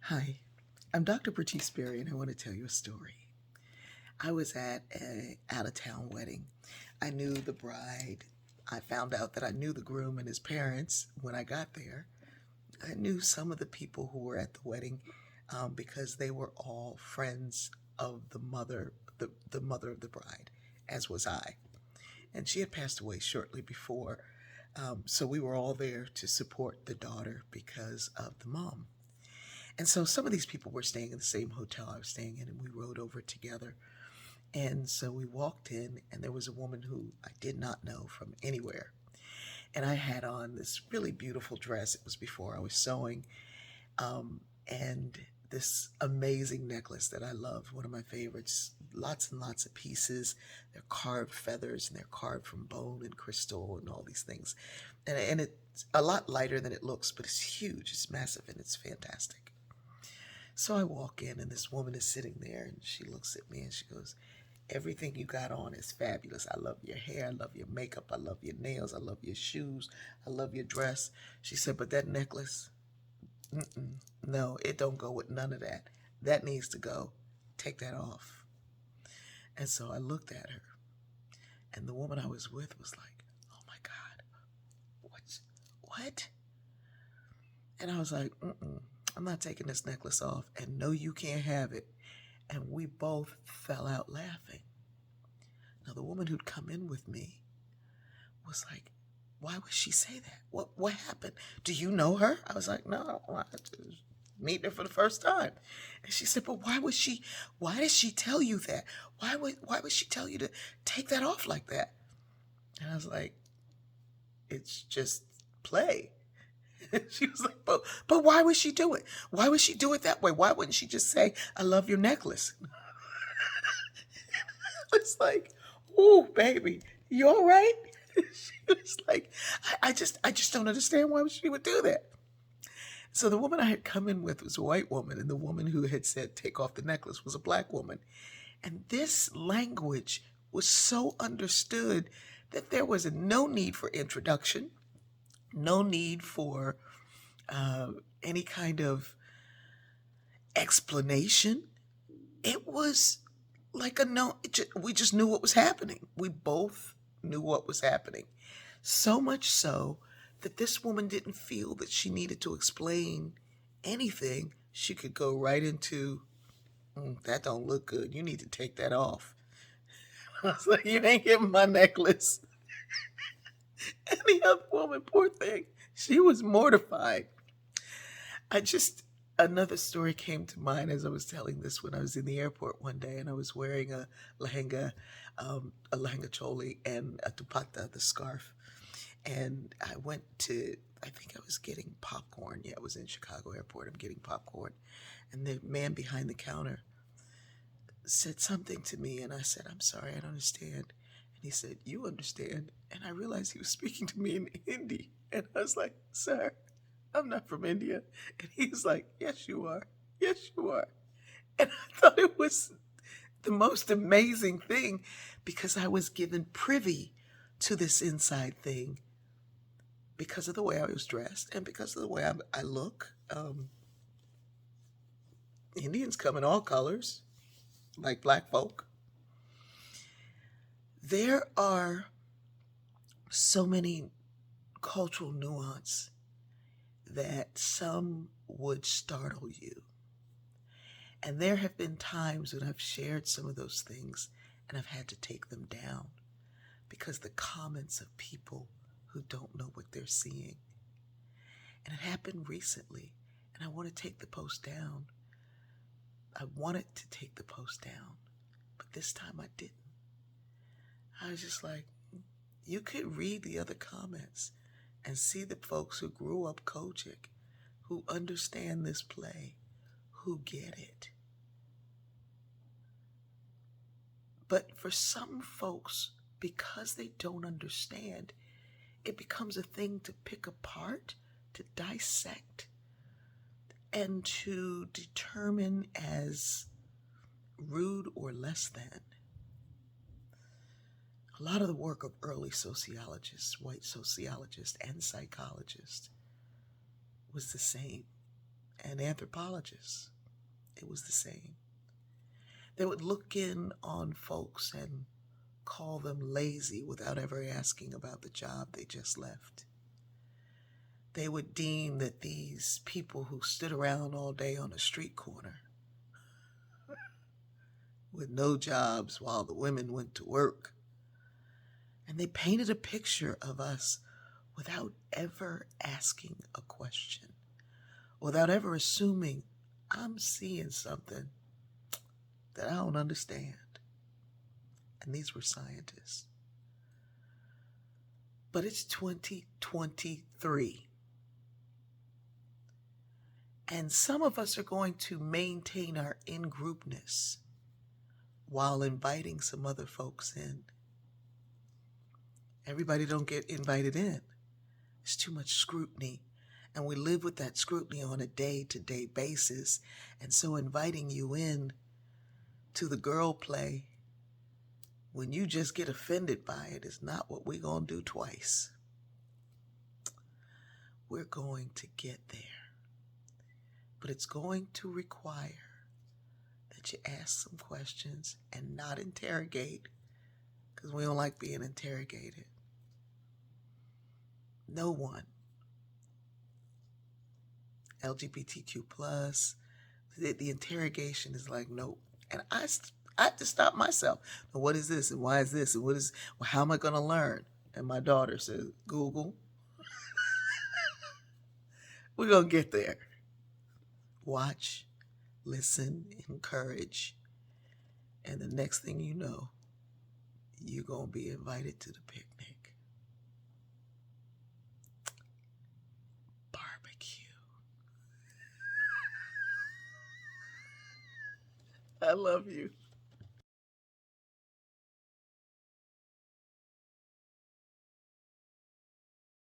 Hi, I'm Dr. Bertice Berry, and I want to tell you a story. I was at a out-of-town wedding. I knew the bride. I found out that I knew the groom and his parents when I got there. I knew some of the people who were at the wedding because they were all friends of the mother of the bride, as was I. And she had passed away shortly before, so we were all there to support the daughter because of the mom. And so some of these people were staying in the same hotel I was staying in, and we rode over together. And so we walked in, and there was a woman who I did not know from anywhere. And I had on this really beautiful dress. It was before I was sewing, and this amazing necklace that I love, one of my favorites. Lots and lots of pieces. They're carved feathers, and they're carved from bone and crystal and all these things. And it's a lot lighter than it looks, but it's huge. It's massive, and it's fantastic. So I walk in, and this woman is sitting there, and she looks at me and she goes, "Everything you got on is fabulous. I love your hair. I love your makeup. I love your nails. I love your shoes. I love your dress." She said, "But that necklace, no, it don't go with none of that. That needs to go. Take that off." And so I looked at her, and the woman I was with was like, "Oh my God, what?" And I was like, "I'm not taking this necklace off, and no, you can't have it." And we both fell out laughing. Now, the woman who'd come in with me was like, "Why would she say that? What happened? Do you know her?" I was like, "No, I just meeting her for the first time." And she said, "But why did she tell you that? Why would she tell you to take that off like that?" And I was like, "It's just play." She was like, but why would she do it? Why would she do it that way? Why wouldn't she just say, 'I love your necklace'?" It's like, "Ooh, baby, you all right?" She was like, I just don't understand why she would do that. So the woman I had come in with was a white woman, and the woman who had said take off the necklace was a black woman. And this language was so understood that there was no need for introduction, no need for uh, any kind of explanation. It was like a no, we just knew what was happening. We both knew what was happening. So much so that this woman didn't feel that she needed to explain anything. She could go right into, "That don't look good. You need to take that off." I was like, "You ain't getting my necklace." And the other woman, poor thing, she was mortified. I just Another story came to mind as I was telling this when I was in the airport one day, and I was wearing a lehenga choli and a dupatta, the scarf, and I think I was getting popcorn. Yeah, it was in Chicago Airport. I'm getting popcorn, and the man behind the counter said something to me, and I said, "I'm sorry, I don't understand." And he said, "You understand?" And I realized he was speaking to me in Hindi, and I was like, "Sir, I'm not from India." And he was like, "Yes, you are. Yes, you are." And I thought it was the most amazing thing because I was given privy to this inside thing because of the way I was dressed and because of the way I look. Indians come in all colors, like black folk. There are so many cultural nuance that some would startle you. And there have been times when I've shared some of those things and I've had to take them down because the comments of people who don't know what they're seeing. And it happened recently, and I want to take the post down. I wanted to take the post down, but this time I didn't. I was just like, you could read the other comments and see the folks who grew up Kojic, who understand this play, who get it. But for some folks, because they don't understand, it becomes a thing to pick apart, to dissect, and to determine as rude or less than. A lot of the work of early sociologists, white sociologists, and psychologists was the same. and anthropologists. It was the same. They would look in on folks and call them lazy without ever asking about the job they just left. They would deem that these people who stood around all day on a street corner with no jobs while the women went to work. And they painted a picture of us without ever asking a question, without ever assuming I'm seeing something that I don't understand. And these were scientists. But it's 2023. And some of us are going to maintain our in-groupness while inviting some other folks in. Everybody don't get invited in. It's too much scrutiny. And we live with that scrutiny on a day-to-day basis. And so inviting you in to the girl play when you just get offended by it is not what we're going to do twice. We're going to get there. But it's going to require that you ask some questions and not interrogate, because we don't like being interrogated. No one, LGBTQ+, the interrogation is like, no. And I have to stop myself. What is this? And why is this? And how am I going to learn? And my daughter says, Google. We're going to get there. Watch, listen, encourage. And the next thing you know, you're going to be invited to the picnic. Barbecue. I love you.